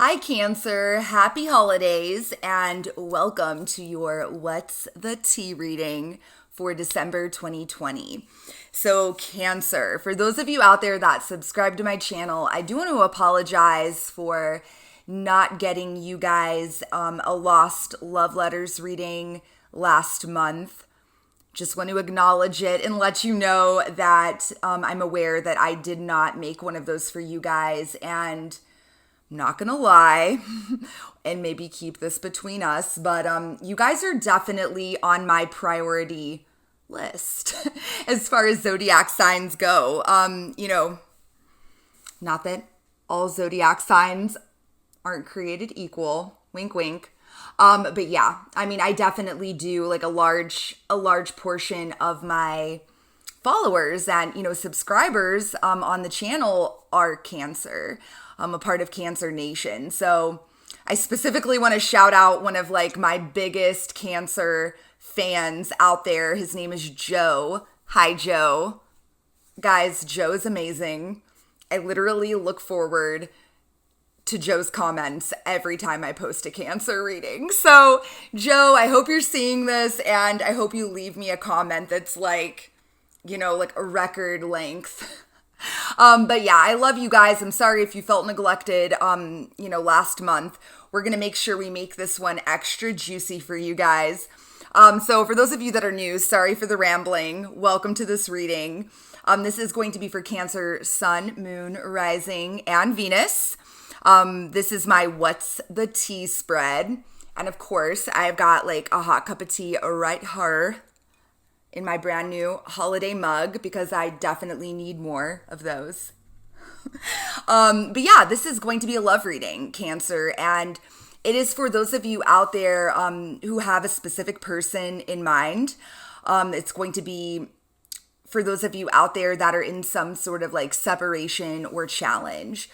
Hi, Cancer. Happy holidays and welcome to your What's the Tea reading for December 2020. So, Cancer, for those of you out there that subscribe to my channel, I do want to apologize for not getting you guys a Lost Love Letters reading last month. Just want to acknowledge it and let you know that I'm aware that I did not make one of those for you guys, and not gonna lie, and maybe keep this between us, but you guys are definitely on my priority list as far as zodiac signs go. Not that all zodiac signs aren't created equal. Wink, wink. But yeah, I mean, I definitely do like a large portion of my followers and, subscribers on the channel are Cancer. I'm a part of Cancer Nation. So I specifically want to shout out one of like my biggest Cancer fans out there. His name is Joe. Hi, Joe. Guys, Joe is amazing. I literally look forward to Joe's comments every time I post a Cancer reading. So, Joe, I hope you're seeing this, and I hope you leave me a comment that's like, like a record length. But yeah, I love you guys. I'm sorry if you felt neglected, last month. We're going to make sure we make this one extra juicy for you guys. So for those of you that are new, sorry for the rambling. Welcome to this reading. This is going to be for Cancer, Sun, Moon, Rising, and Venus. This is my What's the Tea spread. And of course, I've got like a hot cup of tea right here in my brand new holiday mug because I definitely need more of those. But yeah, this is going to be a love reading, Cancer, and it is for those of you out there who have a specific person in mind. It's going to be for those of you out there that are in some sort of like separation or challenge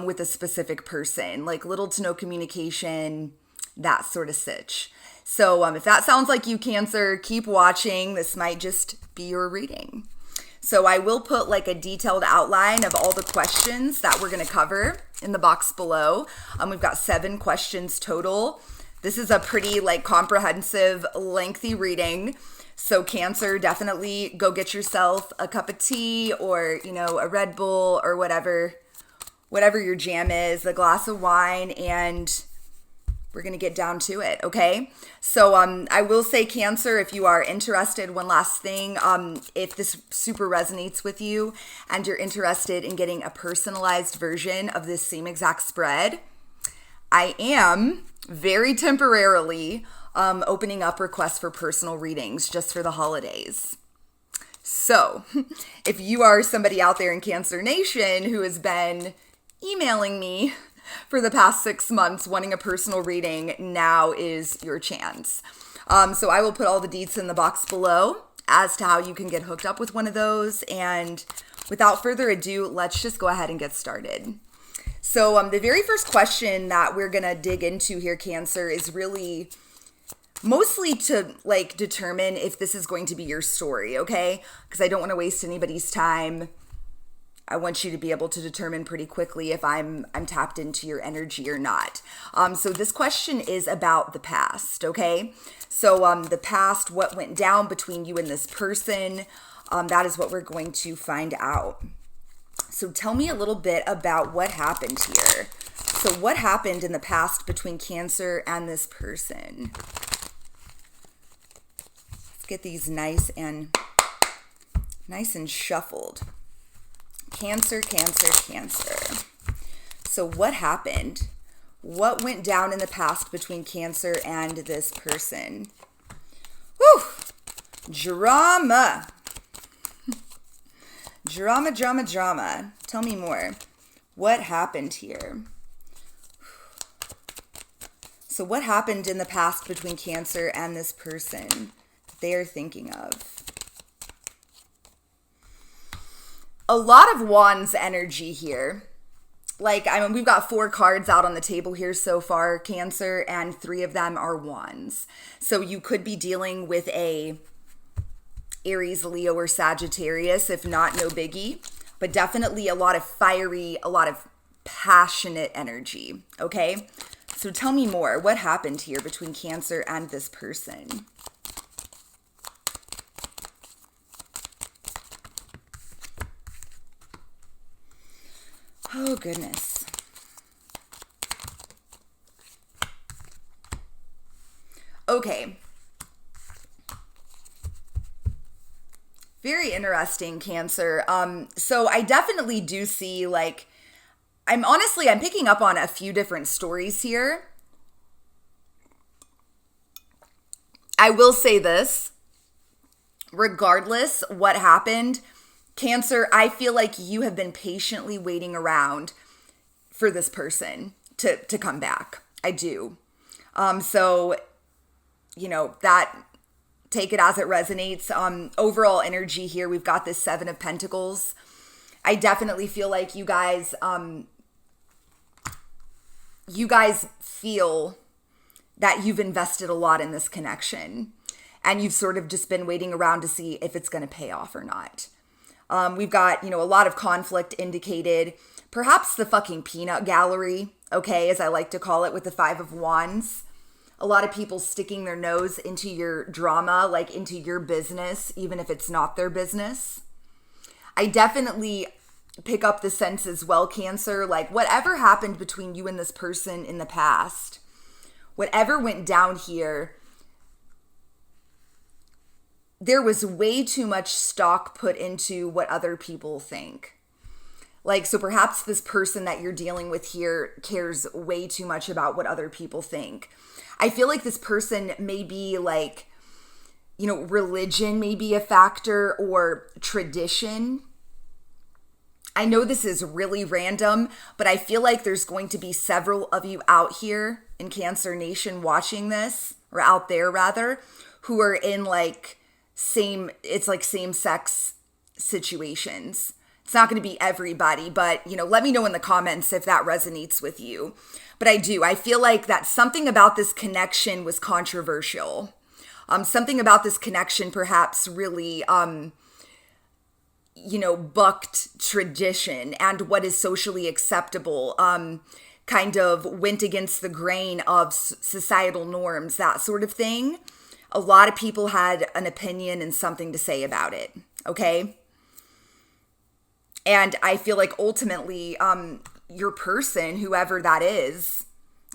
with a specific person, like little to no communication, that sort of sitch. So if that sounds like you, Cancer, keep watching. This might just be your reading. So I will put like a detailed outline of all the questions that we're going to cover in the box below. We've got 7 questions total. This is a pretty like comprehensive, lengthy reading. So Cancer, definitely go get yourself a cup of tea or, a Red Bull or whatever your jam is, a glass of wine, and we're going to get down to it, okay? So I will say, Cancer, if you are interested, one last thing, if this super resonates with you and you're interested in getting a personalized version of this same exact spread, I am very temporarily opening up requests for personal readings just for the holidays. So if you are somebody out there in Cancer Nation who has been emailing me for the past 6 months wanting a personal reading, now is your chance. So I will put all the deets in the box below as to how you can get hooked up with one of those. And without further ado, let's just go ahead and get started. So the very first question that we're going to dig into here, Cancer, is really mostly to like determine if this is going to be your story, okay? Because I don't want to waste anybody's time. I want you to be able to determine pretty quickly if I'm tapped into your energy or not. So this question is about the past, okay? So the past, what went down between you and this person, that is what we're going to find out. So tell me a little bit about what happened here. So what happened in the past between Cancer and this person? Let's get these nice and shuffled. Cancer, Cancer, Cancer. So what happened? What went down in the past between Cancer and this person? Whew! Drama. Drama, drama, drama. Tell me more. What happened here? So what happened in the past between Cancer and this person that they are thinking of? A lot of Wands energy here. Like, we've got 4 cards out on the table here so far, Cancer, and 3 of them are Wands. So you could be dealing with a Aries, Leo, or Sagittarius. If not, no biggie. But definitely a lot of fiery, a lot of passionate energy, okay? So tell me more. What happened here between Cancer and this person? Oh, goodness. Okay. Very interesting, Cancer. So I definitely do see, like, I'm picking up on a few different stories here. I will say this, regardless what happened, Cancer, I feel like you have been patiently waiting around for this person to come back. I do. So, that, take it as it resonates. Overall energy here, we've got this Seven of Pentacles. I definitely feel like you guys feel that you've invested a lot in this connection, and you've sort of just been waiting around to see if it's going to pay off or not. We've got, a lot of conflict indicated, perhaps the fucking peanut gallery, okay, as I like to call it, with the Five of Wands. A lot of people sticking their nose into your drama, like into your business, even if it's not their business. I definitely pick up the sense as well, Cancer, like whatever happened between you and this person in the past, whatever went down here, there was way too much stock put into what other people think. Like, so perhaps this person that you're dealing with here cares way too much about what other people think. I feel like this person may be like, religion may be a factor, or tradition. I know this is really random, but I feel like there's going to be several of you out here in Cancer Nation watching this, or out there rather, who are in like same-sex situations. It's not going to be everybody, but, let me know in the comments if that resonates with you. But I feel like that something about this connection was controversial. Something about this connection perhaps really, bucked tradition and what is socially acceptable, kind of went against the grain of societal norms, that sort of thing. A lot of people had an opinion and something to say about it, okay? And I feel like ultimately, your person, whoever that is,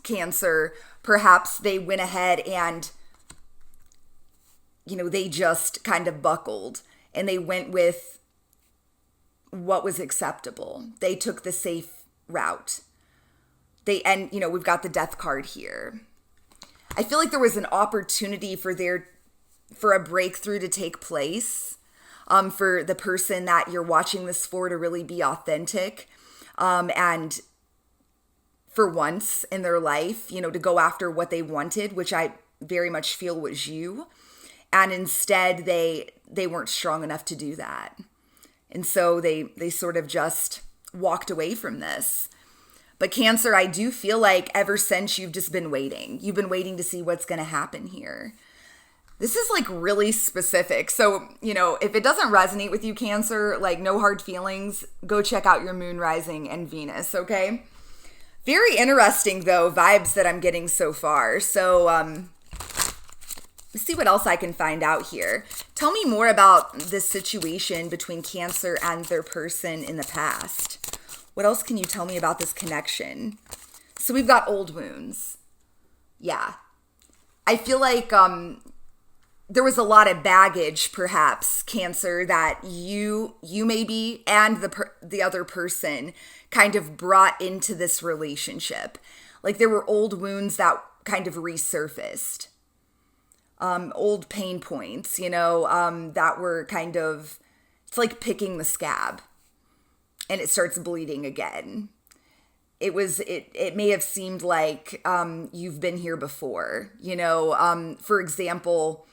Cancer, perhaps they went ahead and, they just kind of buckled and they went with what was acceptable. They took the safe route. We've got the Death card here. I feel like there was an opportunity for a breakthrough to take place, for the person that you're watching this for to really be authentic, and for once in their life, to go after what they wanted, which I very much feel was you. And instead they weren't strong enough to do that. And so they sort of just walked away from this. But Cancer, I do feel like ever since you've just been waiting. You've been waiting to see what's going to happen here. This is like really specific. So, if it doesn't resonate with you, Cancer, like no hard feelings, go check out your moon, rising, and Venus, okay? Very interesting, though, vibes that I'm getting so far. So, let's see what else I can find out here. Tell me more about this situation between Cancer and their person in the past. What else can you tell me about this connection? So we've got old wounds. Yeah. I feel like there was a lot of baggage, perhaps, Cancer, that you maybe and the other person kind of brought into this relationship. Like there were old wounds that kind of resurfaced. Old pain points, that were kind of, it's like picking the scab and it starts bleeding again. It may have seemed like you've been here before, for example,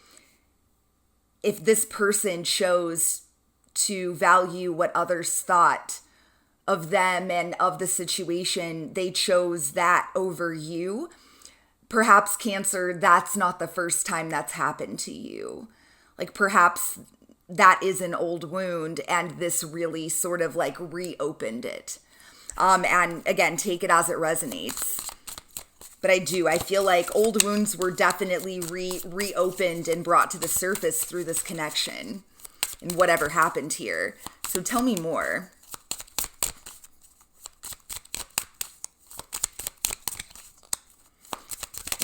if this person chose to value what others thought of them and of the situation, they chose that over you. Perhaps, Cancer, that's not the first time that's happened to you. Like perhaps that is an old wound and this really sort of like reopened it. And again, take it as it resonates. But I feel like old wounds were definitely reopened and brought to the surface through this connection and whatever happened here. So tell me more.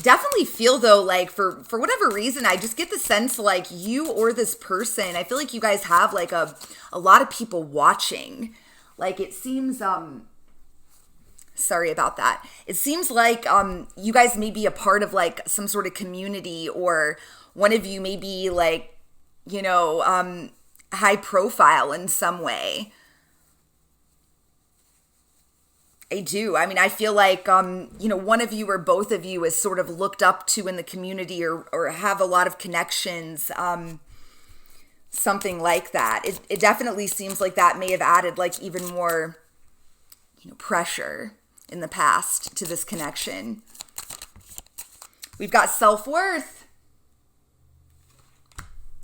Definitely feel though, like for whatever reason, I just get the sense like you or this person, I feel like you guys have like a lot of people watching. Like it seems, sorry about that. It seems like you guys may be a part of like some sort of community, or one of you may be like, high profile in some way. I do. I mean, I feel like, one of you or both of you is sort of looked up to in the community, or have a lot of connections, something like that. It definitely seems like that may have added like even more, pressure in the past to this connection. We've got self-worth.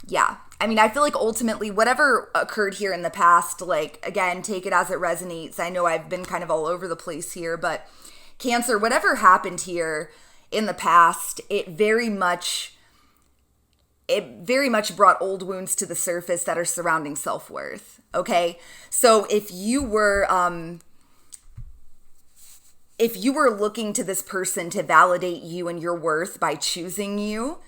Yeah. I mean, I feel like ultimately whatever occurred here in the past, like, again, take it as it resonates. I know I've been kind of all over the place here, but Cancer, whatever happened here in the past, it very much brought old wounds to the surface that are surrounding self-worth. Okay. So if you were looking to this person to validate you and your worth by choosing you,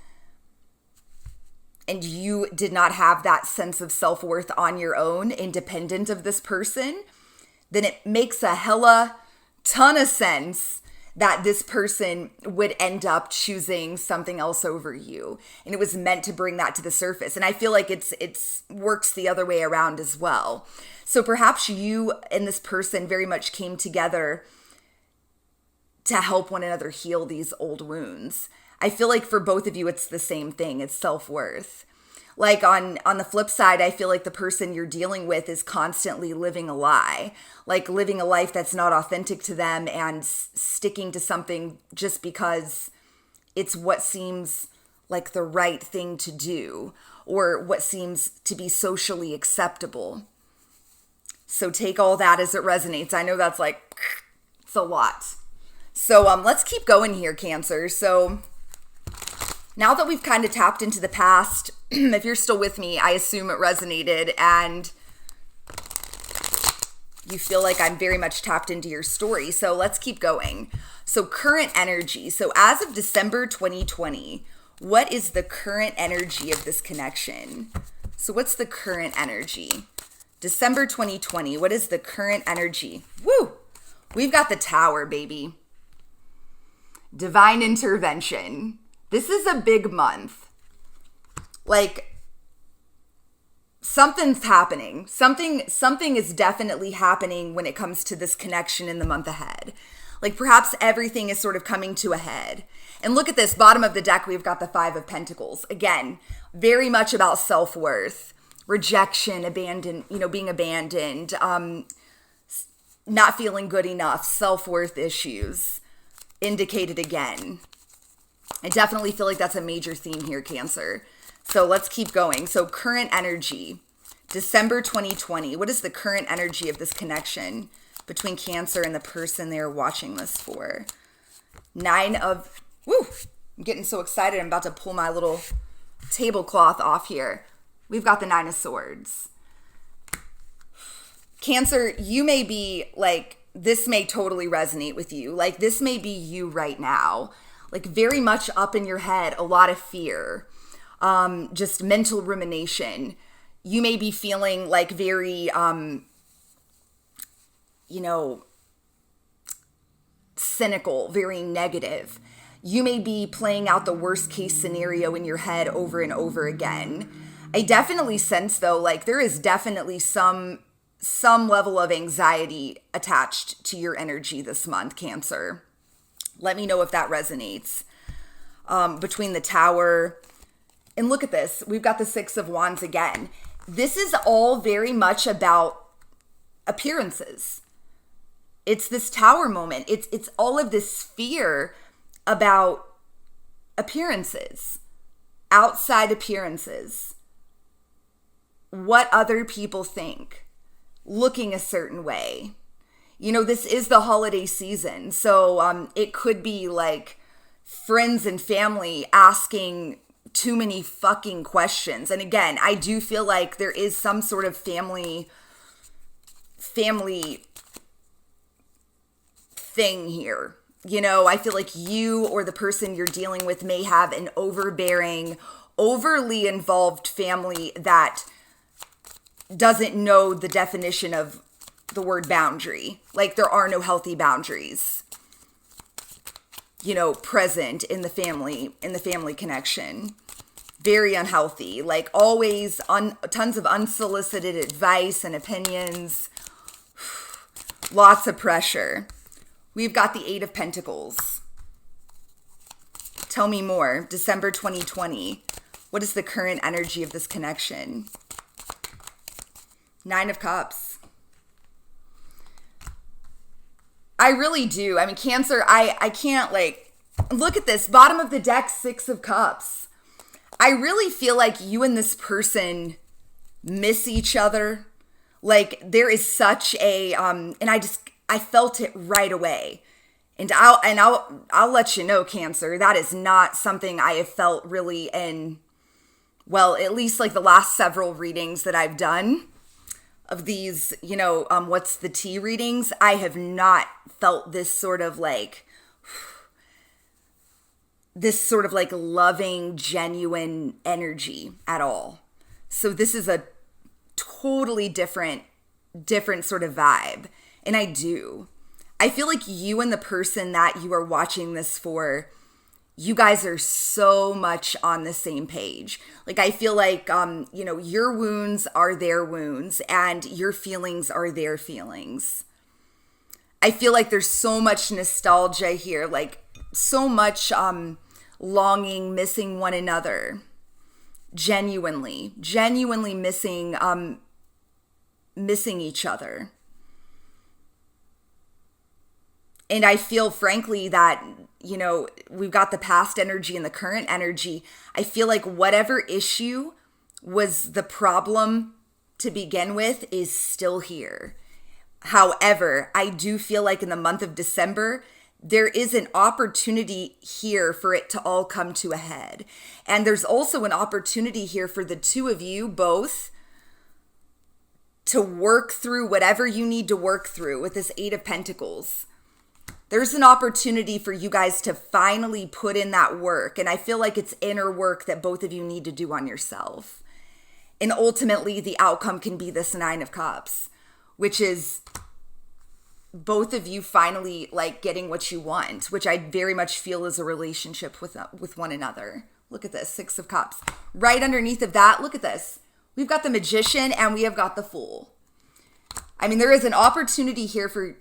and you did not have that sense of self-worth on your own, independent of this person, then it makes a hella ton of sense that this person would end up choosing something else over you. And it was meant to bring that to the surface. And I feel like it's works the other way around as well. So perhaps you and this person very much came together to help one another heal these old wounds. I feel like for both of you, it's the same thing. It's self-worth. Like on the flip side, I feel like the person you're dealing with is constantly living a lie, like living a life that's not authentic to them and sticking to something just because it's what seems like the right thing to do or what seems to be socially acceptable. So take all that as it resonates. I know that's like, it's a lot. So let's keep going here, Cancer. So now that we've kind of tapped into the past, if you're still with me, I assume it resonated and you feel like I'm very much tapped into your story. So let's keep going. So current energy. So as of December 2020, what is the current energy of this connection? So what's the current energy? December 2020, what is the current energy? Woo! We've got the Tower, baby. Divine intervention. This is a big month. Like, something's happening. Something is definitely happening when it comes to this connection in the month ahead. Like, perhaps everything is sort of coming to a head. And look at this, bottom of the deck, we've got the Five of Pentacles. Again, very much about self-worth, rejection, being abandoned, not feeling good enough, self-worth issues indicated again. I definitely feel like that's a major theme here, Cancer. So let's keep going. So current energy, December 2020. What is the current energy of this connection between Cancer and the person they're watching this for? I'm getting so excited. I'm about to pull my little tablecloth off here. We've got the Nine of Swords. Cancer, you may be like, this may totally resonate with you. Like, this may be you right now. Like, very much up in your head, a lot of fear, just mental rumination. You may be feeling like very, cynical, very negative. You may be playing out the worst case scenario in your head over and over again. I definitely sense, though, like there is definitely some level of anxiety attached to your energy this month, Cancer. Let me know if that resonates. Between the Tower and look at this, we've got the Six of Wands again. This is all very much about appearances. It's this Tower moment. It's all of this fear about appearances, outside appearances, what other people think, looking a certain way, This is the holiday season. So it could be like friends and family asking too many fucking questions. And again, I do feel like there is some sort of family thing here. I feel like you or the person you're dealing with may have an overbearing, overly involved family that doesn't know the definition of the word boundary. Like there are no healthy boundaries, present in the family connection. Very unhealthy, like always tons of unsolicited advice and opinions, lots of pressure. We've got the 8 of Pentacles. Tell me more. December 2020. What is the current energy of this connection? 9 of Cups. I really do. I mean, Cancer, I can't look at this. Bottom of the deck, 6 of Cups. I really feel like you and this person miss each other. Like there is such a, and I felt it right away. And I'll let you know, Cancer, that is not something I have felt really in, well, at least like the last several readings that I've done of these, what's the tea readings. I have not felt this sort of like loving, genuine energy at all. So this is a totally different sort of vibe. And I feel like you and the person that you are watching this for, you guys are so much on the same page. Like I feel like, your wounds are their wounds and your feelings are their feelings. I feel like there's so much nostalgia here, like so much longing, missing one another, genuinely missing each other. And I feel, frankly, that, we've got the past energy and the current energy. I feel like whatever issue was the problem to begin with is still here. However, I do feel like in the month of December, there is an opportunity here for it to all come to a head. And there's also an opportunity here for the two of you both to work through whatever you need to work through with this 8 of Pentacles. There's an opportunity for you guys to finally put in that work. And I feel like it's inner work that both of you need to do on yourself. And ultimately, the outcome can be this 9 of Cups, which is both of you finally getting what you want, which I very much feel is a relationship with one another. Look at this, 6 of Cups. Right underneath of that, look at this. We've got the Magician and we have got the Fool. I mean, there is an opportunity here for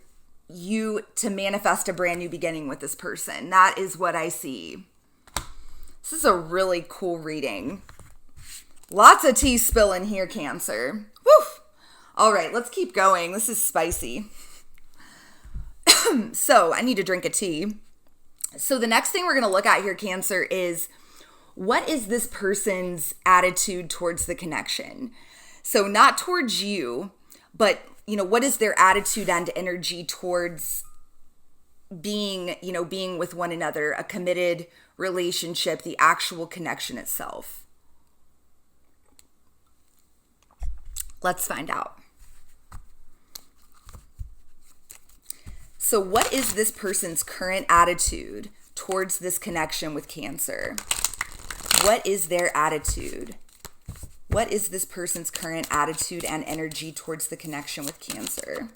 you to manifest a brand new beginning with this person. That is what I see. This is a really cool reading. Lots of tea spilling here, Cancer. Woo! All right, let's keep going. This is spicy. So I need to drink a tea. So the next thing we're going to look at here, Cancer, is what is this person's attitude towards the connection? So not towards you, but what is their attitude and energy towards being with one another, a committed relationship, the actual connection itself? Let's find out. So what is this person's current attitude towards this connection with Cancer? What is their attitude? What is this person's current attitude and energy towards the connection with Cancer?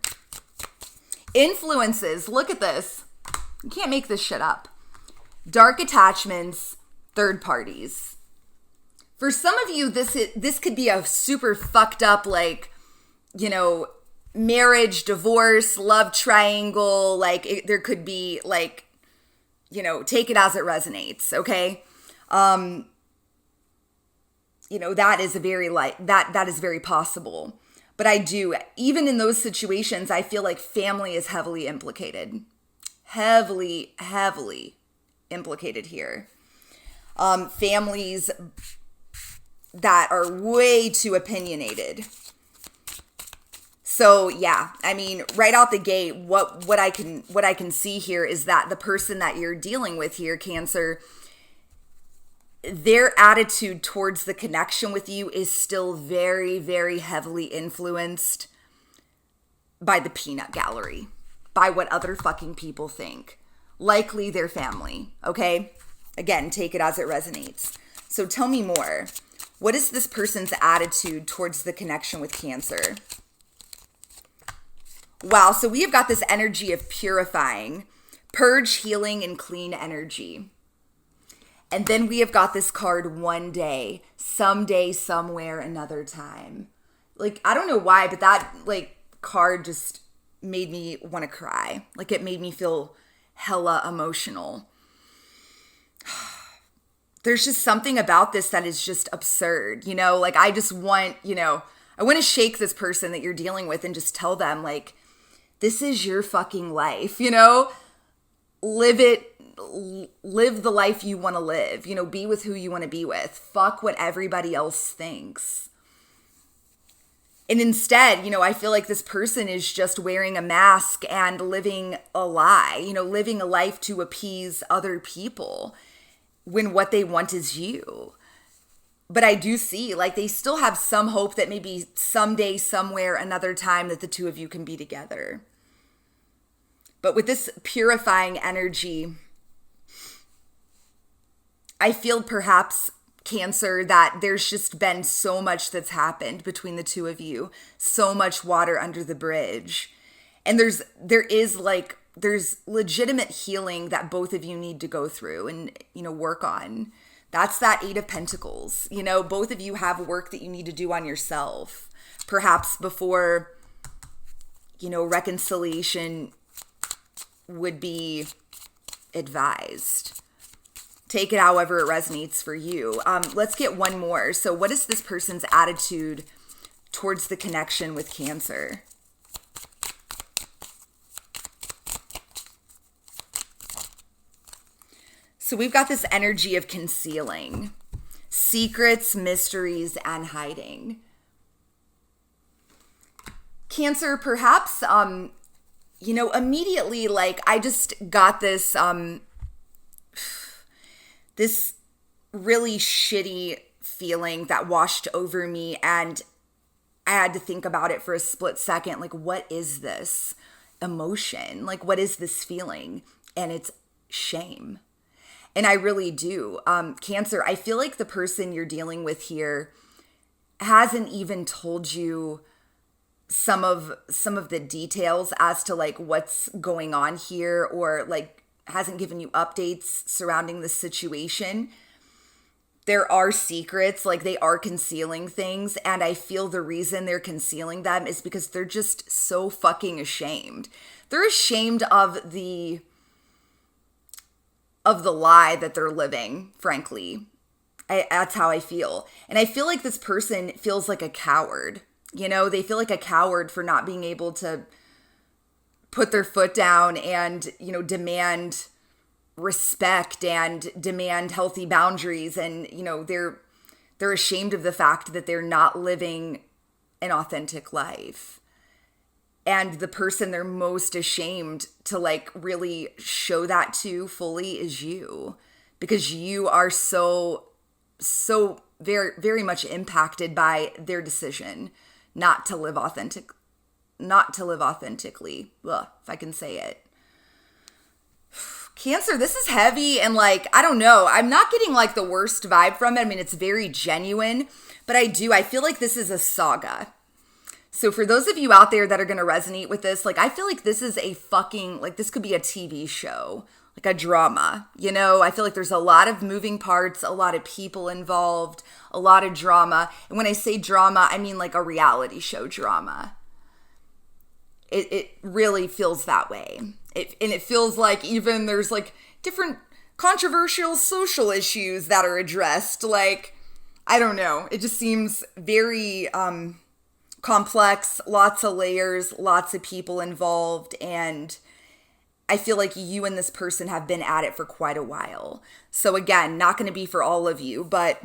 Influences. Look at this. You can't make this shit up. Dark attachments, third parties. For some of you, this could be a super fucked up, marriage, divorce, love triangle. There could be take it as it resonates. Okay. That is that is very possible. But even in those situations, I feel like family is heavily implicated. Heavily implicated here. Families that are way too opinionated. So yeah, I mean, right out the gate, what I can see here is that the person that you're dealing with here, Cancer, their attitude towards the connection with you is still very, very heavily influenced by the peanut gallery, by what other fucking people think. Likely their family, okay? Again, take it as it resonates. So tell me more. What is this person's attitude towards the connection with Cancer? Wow, so we have got this energy of purifying, purge, healing, and clean energy. And then we have got this card, one day, someday, somewhere, another time. Like, I don't know why, but that, like, card just made me want to cry. Like, it made me feel hella emotional. There's just something about this that is just absurd, you know? Like, I just want, I want to shake this person that you're dealing with and just tell them, like, this is your fucking life, Live it. Live the life you want to live, be with who you want to be with. Fuck what everybody else thinks. And instead, I feel like this person is just wearing a mask and living a lie, living a life to appease other people when what they want is you. But I do see, like, they still have some hope that maybe someday, somewhere, another time that the two of you can be together. But with this purifying energy, I feel perhaps, Cancer, that there's just been so much that's happened between the two of you, so much water under the bridge. And there's legitimate healing that both of you need to go through and, work on. That's that Eight of Pentacles. Both of you have work that you need to do on yourself, perhaps before, reconciliation would be advised. Take it however it resonates for you. Let's get one more. So what is this person's attitude towards the connection with Cancer? So we've got this energy of concealing, secrets, mysteries, and hiding. Cancer, perhaps, immediately, like, I just got this, this really shitty feeling that washed over me, and I had to think about it for a split second. Like, what is this emotion? Like, what is this feeling? And it's shame. And I really do. Cancer, I feel like the person you're dealing with here hasn't even told you some of the details as to, like, what's going on here, or, like, hasn't given you updates surrounding the situation. There are secrets, like, they are concealing things, and I feel the reason they're concealing them is because they're just so fucking ashamed. They're ashamed of the lie that they're living, frankly. That's how I feel. And I feel like this person feels like a coward. They feel like a coward for not being able to put their foot down and, demand respect and demand healthy boundaries. And, they're ashamed of the fact that they're not living an authentic life. And the person they're most ashamed to, like, really show that to fully is you, because you are so very, very much impacted by their decision not to live authentically. Ugh, if I can say it. Cancer, this is heavy, and, like, I don't know. I'm not getting, like, the worst vibe from it. I mean, it's very genuine, but I feel like this is a saga. So for those of you out there that are going to resonate with this, like, I feel like this is a fucking, like, this could be a TV show, like a drama, I feel like there's a lot of moving parts, a lot of people involved, a lot of drama. And when I say drama, I mean, like, a reality show drama. It really feels that way. It feels like even there's, like, different controversial social issues that are addressed. Like, I don't know. It just seems very complex, lots of layers, lots of people involved, and I feel like you and this person have been at it for quite a while. So again, not going to be for all of you, but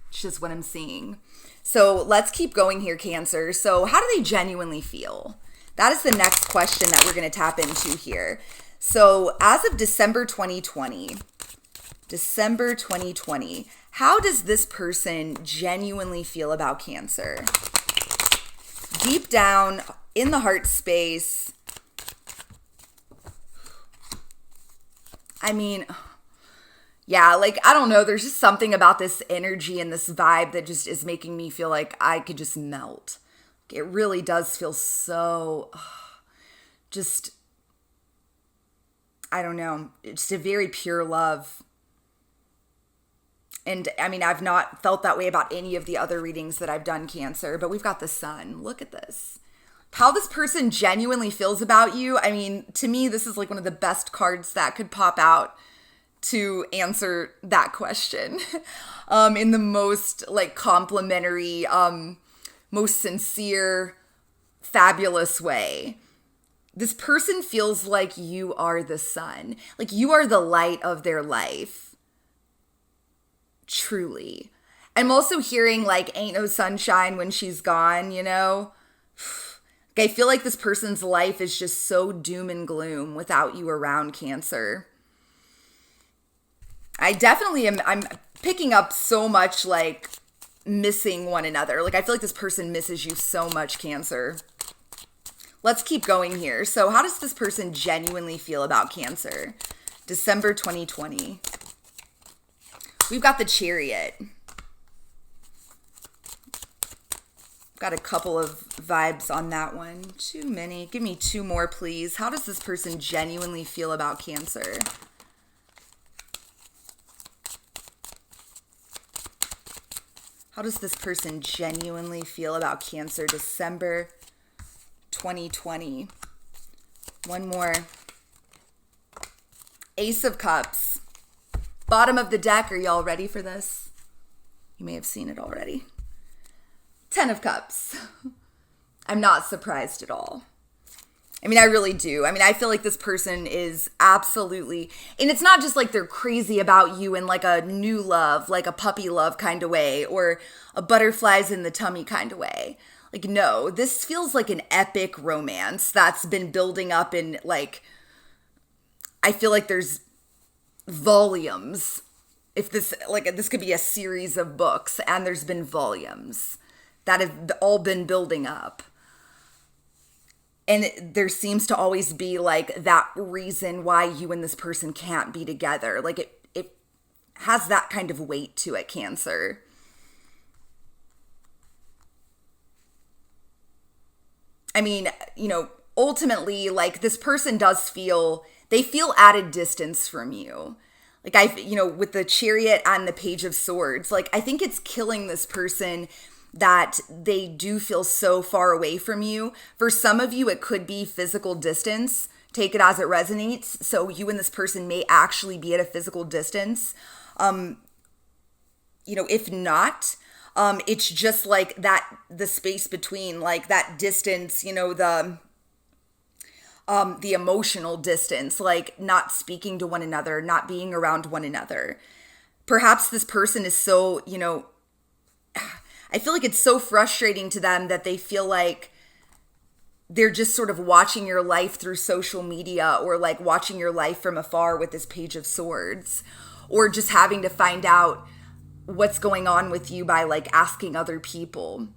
it's just what I'm seeing. So let's keep going here, Cancer. So how do they genuinely feel? That is the next question that we're going to tap into here. So as of December 2020, how does this person genuinely feel about Cancer? Deep down in the heart space, I mean, yeah, like, I don't know. There's just something about this energy and this vibe that just is making me feel like I could just melt. It really does feel so, just, I don't know. It's a very pure love. And I mean, I've not felt that way about any of the other readings that I've done, Cancer, but we've got the Sun. Look at this. How this person genuinely feels about you. I mean, to me, this is like one of the best cards that could pop out to answer that question in the most like complimentary, most sincere, fabulous way. This person feels like you are the sun, like you are the light of their life. Truly. I'm also hearing like ain't no sunshine when she's gone, you know? I feel like this person's life is just so doom and gloom without you around, Cancer. I definitely am. I'm picking up so much like missing one another. Like I feel like this person misses you so much, Cancer. Let's keep going here. So how does this person genuinely feel about Cancer? December 2020. We've got the Chariot. Got a couple of vibes on that one. Too many. Give me two more, please. How does this person genuinely feel about Cancer? How does this person genuinely feel about Cancer? December 2020. One more. Ace of Cups. Bottom of the deck. Are y'all ready for this? You may have seen it already. 10 of Cups. I'm not surprised at all. I mean, I really do. I mean, I feel like this person is absolutely, and it's not just like they're crazy about you in like a new love, like a puppy love kind of way, or a butterflies in the tummy kind of way. Like, no, this feels like an epic romance that's been building up in like, I feel like there's volumes. If this, like, this could be a series of books, and there's been volumes that have all been building up. And there seems to always be like that reason why you and this person can't be together. Like it has that kind of weight to it, Cancer. I mean, you know, ultimately, like this person does feel, they feel added distance from you. Like you know, with the Chariot and the Page of Swords, like I think it's killing this person that they do feel so far away from you. For some of you, it could be physical distance. Take it as it resonates. So you and this person may actually be at a physical distance. You know, if not, it's just like that, the space between, like that distance, you know, the emotional distance, like not speaking to one another, not being around one another. Perhaps this person is so, you know, I feel like it's so frustrating to them that they feel like they're just sort of watching your life through social media, or like watching your life from afar with this Page of Swords, or just having to find out what's going on with you by like asking other people.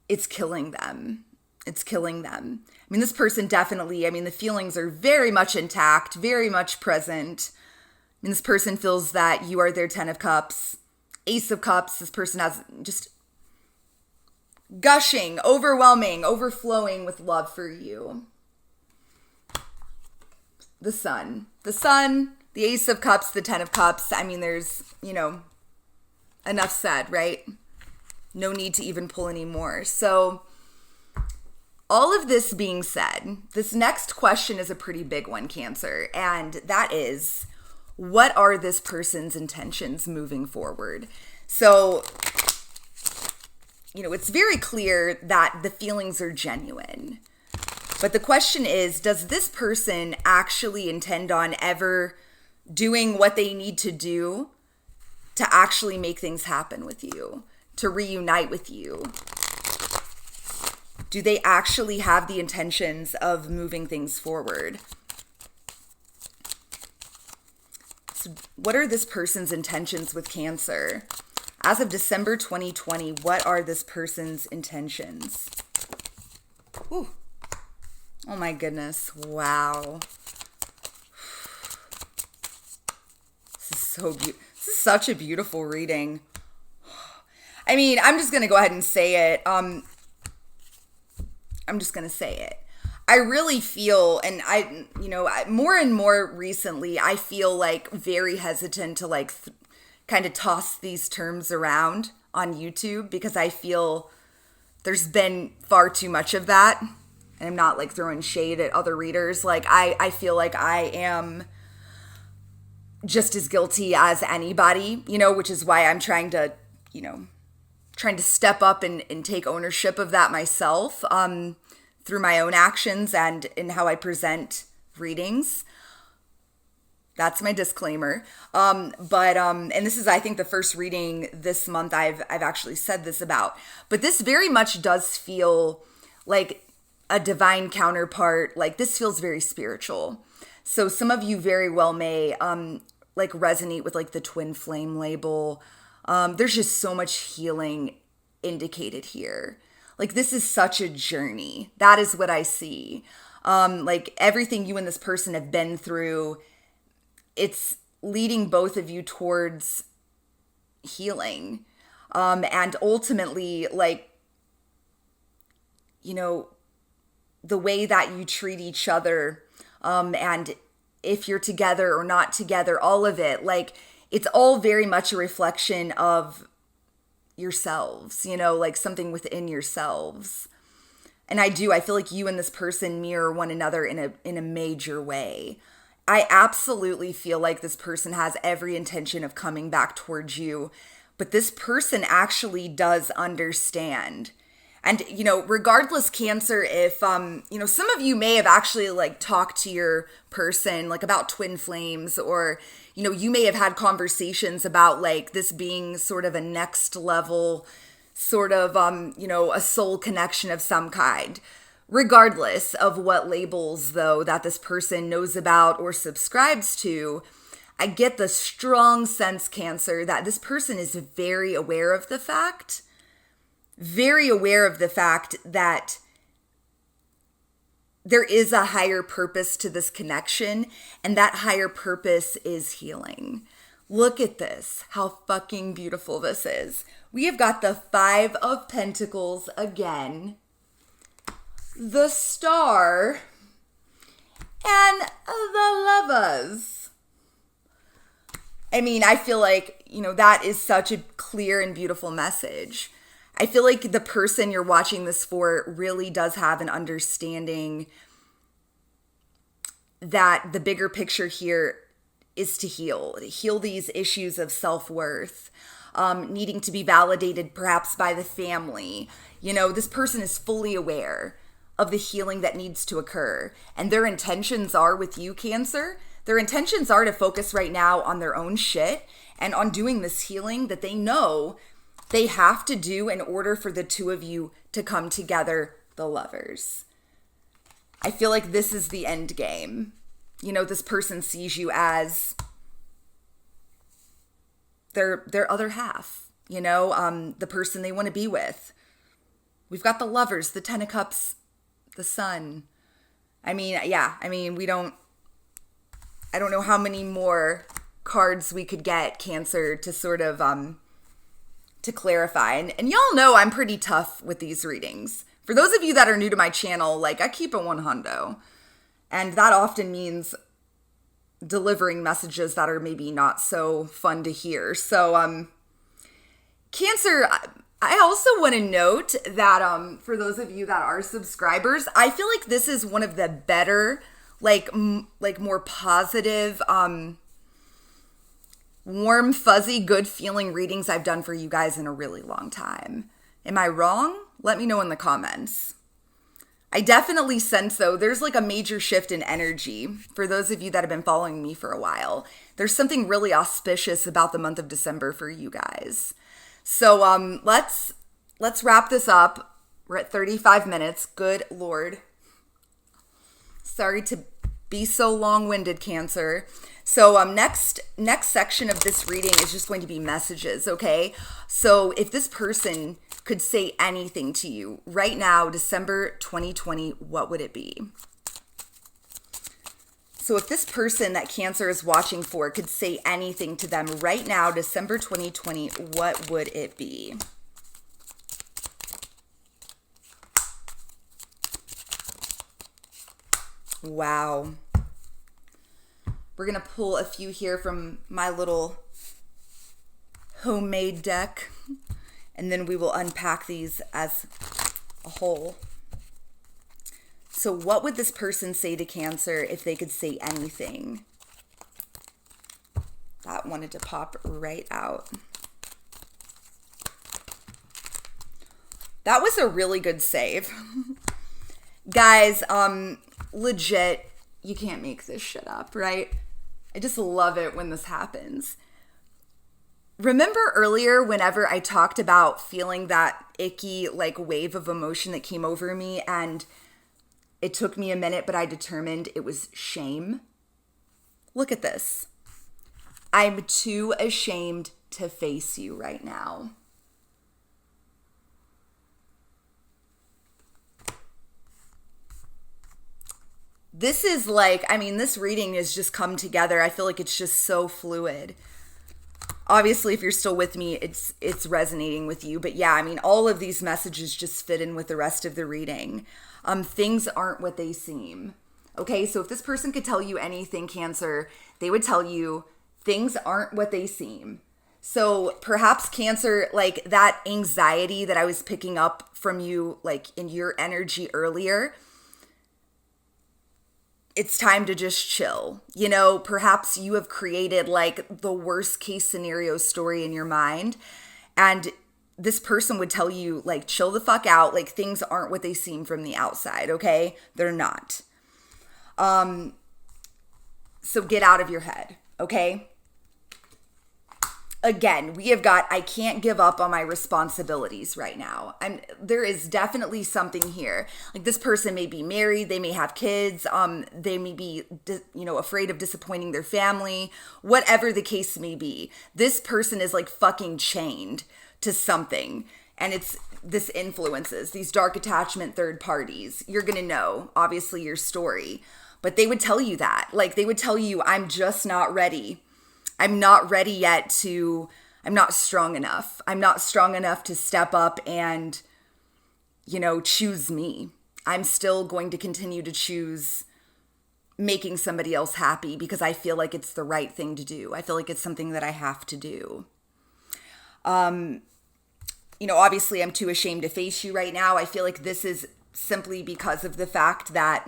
It's killing them. It's killing them. I mean, this person definitely, I mean, the feelings are very much intact, very much present. I mean, this person feels that you are their 10 of Cups. Ace of Cups, this person has just gushing, overwhelming, overflowing with love for you. The Sun, the Ace of Cups, the 10 of Cups. I mean, there's, you know, enough said, right? No need to even pull any more. So all of this being said, this next question is a pretty big one, Cancer, and that is, what are this person's intentions moving forward? So, you know, it's very clear that the feelings are genuine. But the question is, does this person actually intend on ever doing what they need to do to actually make things happen with you? to reunite with you? Do they actually have the intentions of moving things forward? So what are this person's intentions with Cancer? As of December 2020, what are this person's intentions? Ooh. Oh my goodness. Wow. This is such a beautiful reading. I mean, I'm just going to go ahead and say it. I'm just going to say it. I really feel, and more and more recently, I feel like very hesitant to like kind of toss these terms around on YouTube because I feel there's been far too much of that. And I'm not like throwing shade at other readers. Like I feel like I am just as guilty as anybody, which is why I'm trying to step up and take ownership of that myself through my own actions and in how I present readings. That's my disclaimer. And this is, I think, the first reading this month I've actually said this about. But this very much does feel like a divine counterpart. Like this feels very spiritual. So some of you very well may like resonate with like the twin flame label. There's just so much healing indicated here. Like this is such a journey. That is what I see. Like everything you and this person have been through, it's leading both of you towards healing. And ultimately, like, the way that you treat each other, and if you're together or not together, all of it, like, it's all very much a reflection of yourselves, like something within yourselves. And I feel like you and this person mirror one another in a major way. I absolutely feel like this person has every intention of coming back towards you, but this person actually does understand. And, regardless, Cancer, if, some of you may have actually like talked to your person like about twin flames, or, you may have had conversations about like this being sort of a next level, sort of, a soul connection of some kind. Regardless of what labels, though, that this person knows about or subscribes to, I get the strong sense, Cancer, that this person is very aware of the fact that there is a higher purpose to this connection, and that higher purpose is healing. Look at this, how fucking beautiful this is. We have got the 5 of Pentacles again, the Star, and the Lovers. I mean, I feel like, that is such a clear and beautiful message. I feel like the person you're watching this for really does have an understanding that the bigger picture here is to heal these issues of self-worth, needing to be validated perhaps by the family. This person is fully aware of the healing that needs to occur. And their intentions are with you, Cancer. Their intentions are to focus right now on their own shit and on doing this healing that they know they have to do in order for the two of you to come together, the Lovers. I feel like this is the end game. This person sees you as their other half, the person they want to be with. We've got the Lovers, the 10 of Cups, the Sun. I don't know how many more cards we could get, Cancer, to sort of, to clarify. And y'all know I'm pretty tough with these readings. For those of you that are new to my channel, like, I keep it 100. And that often means delivering messages that are maybe not so fun to hear. So, Cancer, I also want to note that for those of you that are subscribers, I feel like this is one of the better, like more positive, warm, fuzzy, good feeling readings I've done for you guys in a really long time. Am I wrong? Let me know in the comments. I definitely sense, though, there's like a major shift in energy. For those of you that have been following me for a while, there's something really auspicious about the month of December for you guys. So let's wrap this up. We're at 35 minutes. Good Lord. Sorry to be so long-winded, Cancer. So next section of this reading is just going to be messages, okay? So if this person could say anything to you right now, December 2020, what would it be? So if this person that Cancer is watching for could say anything to them right now, December 2020, what would it be? Wow. We're going to pull a few here from my little homemade deck, and then we will unpack these as a whole. So what would this person say to Cancer if they could say anything? That wanted to pop right out. That was a really good save. Guys, legit, you can't make this shit up, right? I just love it when this happens. Remember earlier whenever I talked about feeling that icky like wave of emotion that came over me, and it took me a minute, but I determined it was shame? Look at this. I'm too ashamed to face you right now. This is like, I mean, this reading has just come together. I feel like it's just so fluid. Obviously, if you're still with me, it's resonating with you. But yeah, I mean, all of these messages just fit in with the rest of the reading. Things aren't what they seem. Okay, so if this person could tell you anything, Cancer, they would tell you things aren't what they seem. So perhaps Cancer, like that anxiety that I was picking up from you, like in your energy earlier, it's time to just chill. You know, perhaps you have created like the worst case scenario story in your mind, and this person would tell you like, chill the fuck out. Like things aren't what they seem from the outside. Okay. They're not. So get out of your head. Okay. Again, we have got, I can't give up on my responsibilities right now. And there is definitely something here. Like this person may be married, they may have kids, they may be, afraid of disappointing their family, whatever the case may be. This person is like fucking chained to something. And this influences these dark attachment third parties. You're going to know, obviously, your story. But they would tell you that. Like they would tell you, I'm just not ready. I'm not ready yet I'm not strong enough. I'm not strong enough to step up and, choose me. I'm still going to continue to choose making somebody else happy because I feel like it's the right thing to do. I feel like it's something that I have to do. Obviously I'm too ashamed to face you right now. I feel like this is simply because of the fact that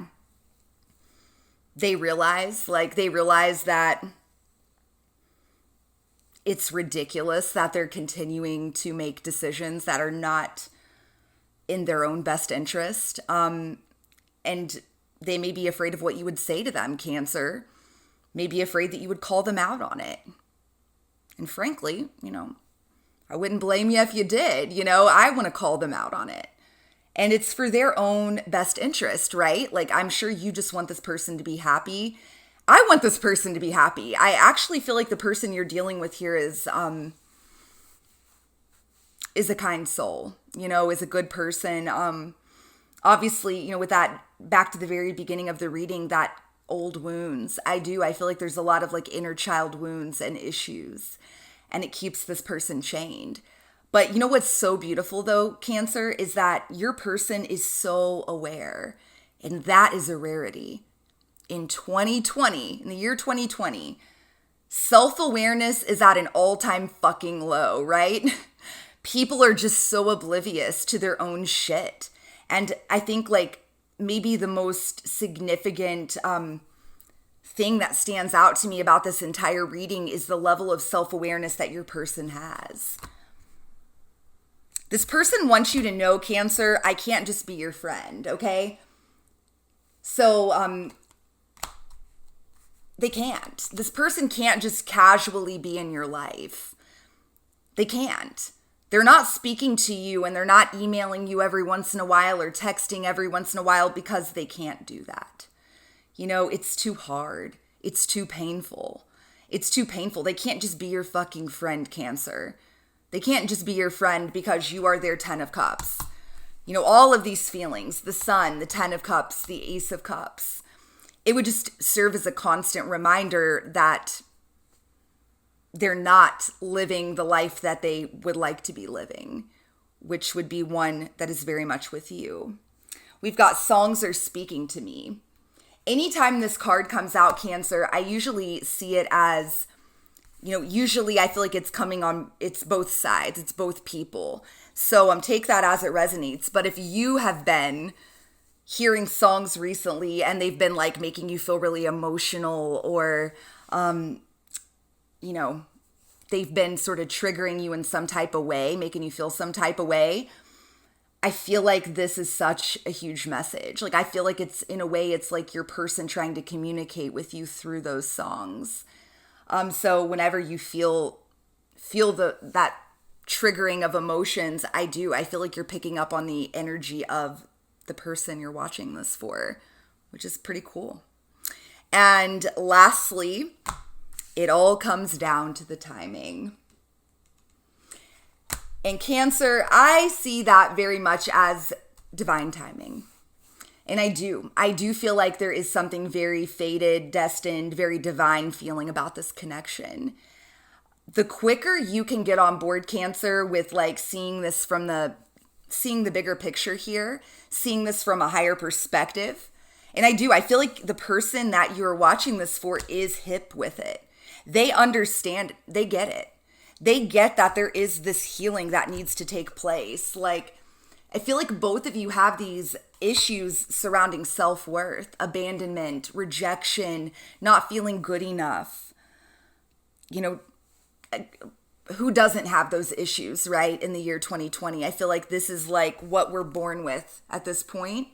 they realize that it's ridiculous that they're continuing to make decisions that are not in their own best interest. And they may be afraid of what you would say to them, Cancer. Maybe afraid that you would call them out on it. And frankly, I wouldn't blame you if you did. I want to call them out on it. And it's for their own best interest, right? Like, I'm sure you just want this person to be happy. I want this person to be happy. I actually feel like the person you're dealing with here is a kind soul, is a good person. Obviously, with that, back to the very beginning of the reading, that old wounds. I feel like there's a lot of like inner child wounds and issues, and it keeps this person chained. But you know what's so beautiful though, Cancer, is that your person is so aware, and that is a rarity. In 2020, in the year 2020, self-awareness is at an all-time fucking low, right? People are just so oblivious to their own shit. And I think like maybe the most significant thing that stands out to me about this entire reading is the level of self-awareness that your person has. This person wants you to know, Cancer, I can't just be your friend, okay? So, they can't. This person can't just casually be in your life. They can't. They're not speaking to you and they're not emailing you every once in a while or texting every once in a while because they can't do that. You know, it's too hard. It's too painful. It's too painful. They can't just be your fucking friend, Cancer. They can't just be your friend because you are their 10 of Cups. You know, all of these feelings, the Sun, the 10 of Cups, the Ace of Cups, it would just serve as a constant reminder that they're not living the life that they would like to be living, which would be one that is very much with you. We've got songs are speaking to me. Anytime this card comes out, Cancer, I usually see it as, you know, usually I feel like it's coming on, it's both sides, it's both people. So take that as it resonates. But if you have been hearing songs recently and they've been like making you feel really emotional or, you know, they've been sort of triggering you in some type of way, making you feel some type of way, I feel like this is such a huge message. Like, I feel like it's, in a way, it's like your person trying to communicate with you through those songs. So whenever you feel that triggering of emotions, I feel like you're picking up on the energy of the person you're watching this for, which is pretty cool. And lastly, it all comes down to the timing. And Cancer, I see that very much as divine timing. And I do feel like there is something very fated, destined, very divine feeling about this connection. The quicker you can get on board, Cancer, with like seeing the bigger picture here, seeing this from a higher perspective. And I feel like the person that you're watching this for is hip with it. They understand, they get it. They get that there is this healing that needs to take place. Like, I feel like both of you have these issues surrounding self-worth, abandonment, rejection, not feeling good enough. You know, who doesn't have those issues, right? In the year 2020, I feel like this is like what we're born with at this point.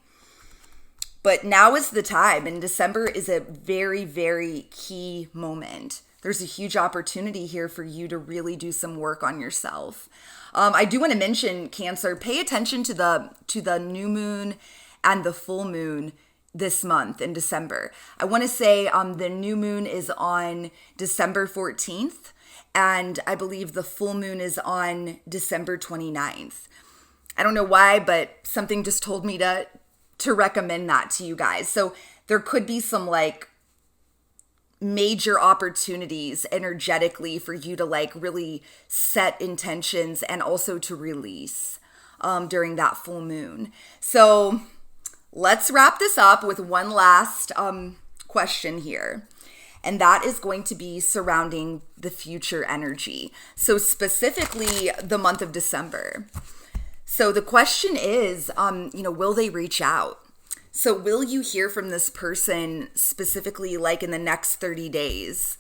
But now is the time, and December is a very, very key moment. There's a huge opportunity here for you to really do some work on yourself. I do want to mention, Cancer, pay attention to the new moon and the full moon this month in December. I want to say the new moon is on December 14th, and I believe the full moon is on December 29th. I don't know why, but something just told me to recommend that to you guys. So there could be some like major opportunities energetically for you to like really set intentions and also to release during that full moon. So let's wrap this up with one last question here. And that is going to be surrounding the future energy. So specifically the month of December. So the question is, will they reach out? So will you hear from this person specifically like in the next 30 days,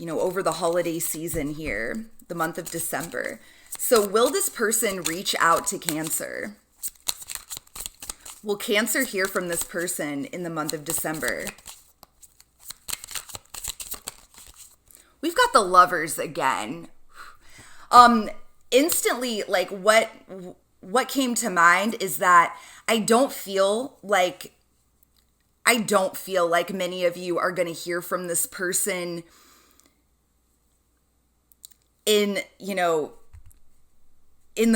over the holiday season here, the month of December? So will this person reach out to Cancer? Will Cancer hear from this person in the month of December? We've got the Lovers again. Instantly, like what came to mind is that I don't feel like many of you are going to hear from this person in the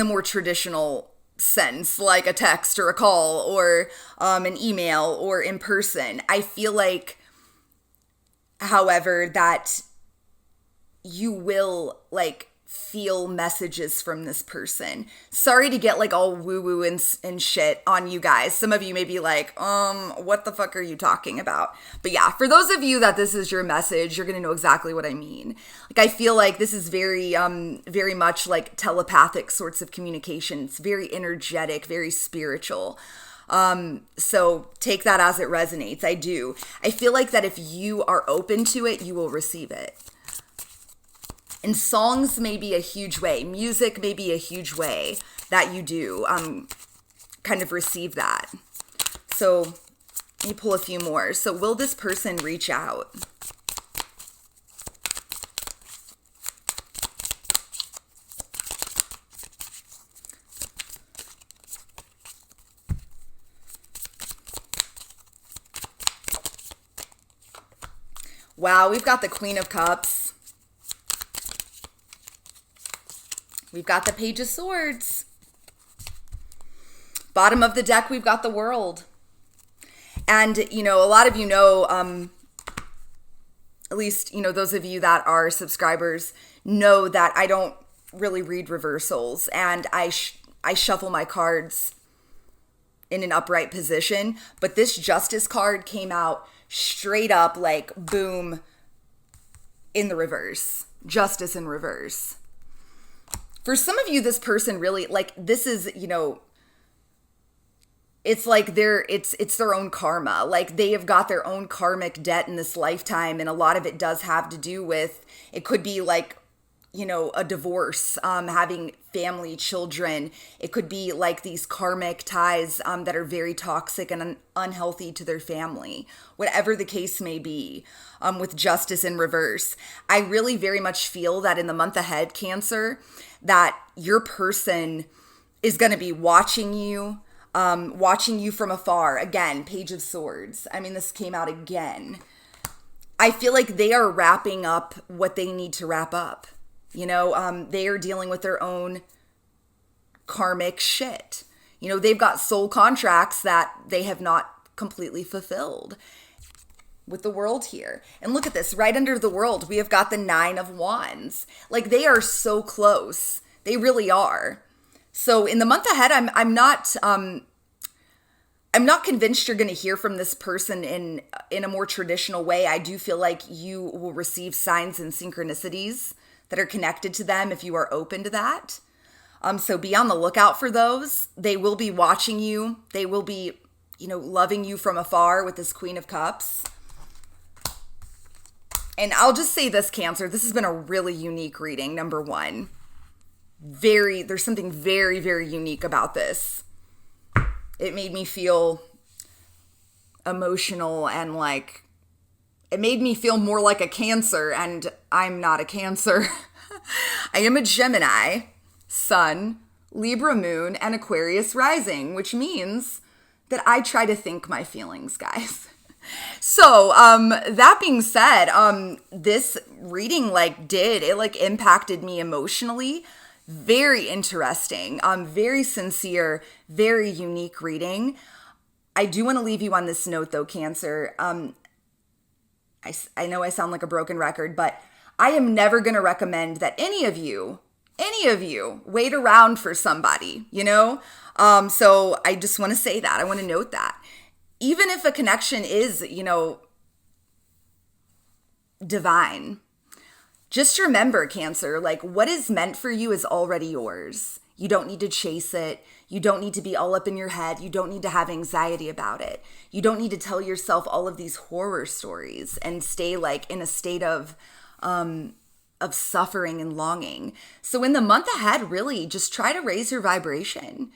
more traditional sense, like a text or a call or an email or in person. I feel like, however, that you will feel messages from this person. Sorry to get all woo-woo and shit on you guys. Some of you may be like, what the fuck are you talking about? But yeah, for those of you that this is your message, you're gonna know exactly what I mean. I feel like this is very, very much like telepathic sorts of communication. It's very energetic, very spiritual. So take that as it resonates. I do. I feel like that if you are open to it, you will receive it. And songs may be a huge way. Music may be a huge way that you do kind of receive that. So let me pull a few more. So will this person reach out? Wow, we've got the Queen of Cups. We've got the Page of Swords. Bottom of the deck, we've got the World. And, a lot of you know, at least, those of you that are subscribers know that I don't really read reversals, and I shuffle my cards in an upright position. But this Justice card came out straight up like boom in the reverse. Justice in reverse. For some of you, this person really, like, this is, it's like it's their own karma. Like, they have got their own karmic debt in this lifetime, and a lot of it does have to do with, it could be like, a divorce, having family, children. It could be like these karmic ties that are very toxic and unhealthy to their family. Whatever the case may be, with Justice in reverse. I really very much feel that in the month ahead, Cancer, that your person is going to be watching you from afar. Again, Page of Swords. I mean, this came out again. I feel like they are wrapping up what they need to wrap up. They are dealing with their own karmic shit. They've got soul contracts that they have not completely fulfilled with the World here. And look at this, right under the World, we have got the Nine of Wands. Like, they are so close. They really are. So in the month ahead, I'm not convinced you're going to hear from this person in a more traditional way. I do feel like you will receive signs and synchronicities that are connected to them if you are open to that. So be on the lookout for those. They will be watching you. They will be, loving you from afar with this Queen of Cups. And I'll just say this, Cancer, this has been a really unique reading, number one. There's something very, very unique about this. It made me feel emotional and like, it made me feel more like a Cancer, and I'm not a Cancer. I am a Gemini, Sun, Libra Moon, and Aquarius Rising, which means that I try to think my feelings, guys. So, that being said, this reading it impacted me emotionally. Very interesting, very sincere, very unique reading. I do want to leave you on this note though, Cancer. I know I sound like a broken record, but I am never going to recommend that any of you wait around for somebody, So I just want to say that. I want to note that. Even if a connection is, divine, just remember, Cancer, like, what is meant for you is already yours. You don't need to chase it. You don't need to be all up in your head. You don't need to have anxiety about it. You don't need to tell yourself all of these horror stories and stay like in a state of suffering and longing. So in the month ahead, really just try to raise your vibration.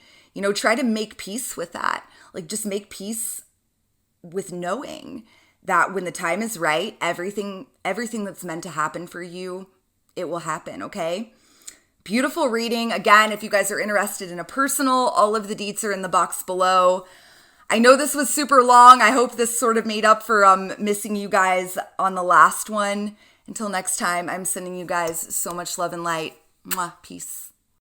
Try to make peace with that. Like, just make peace with knowing that when the time is right, everything that's meant to happen for you, it will happen, okay? Beautiful reading. Again, if you guys are interested in a personal, all of the deets are in the box below. I know this was super long. I hope this sort of made up for missing you guys on the last one. Until next time, I'm sending you guys so much love and light. Mwah, peace.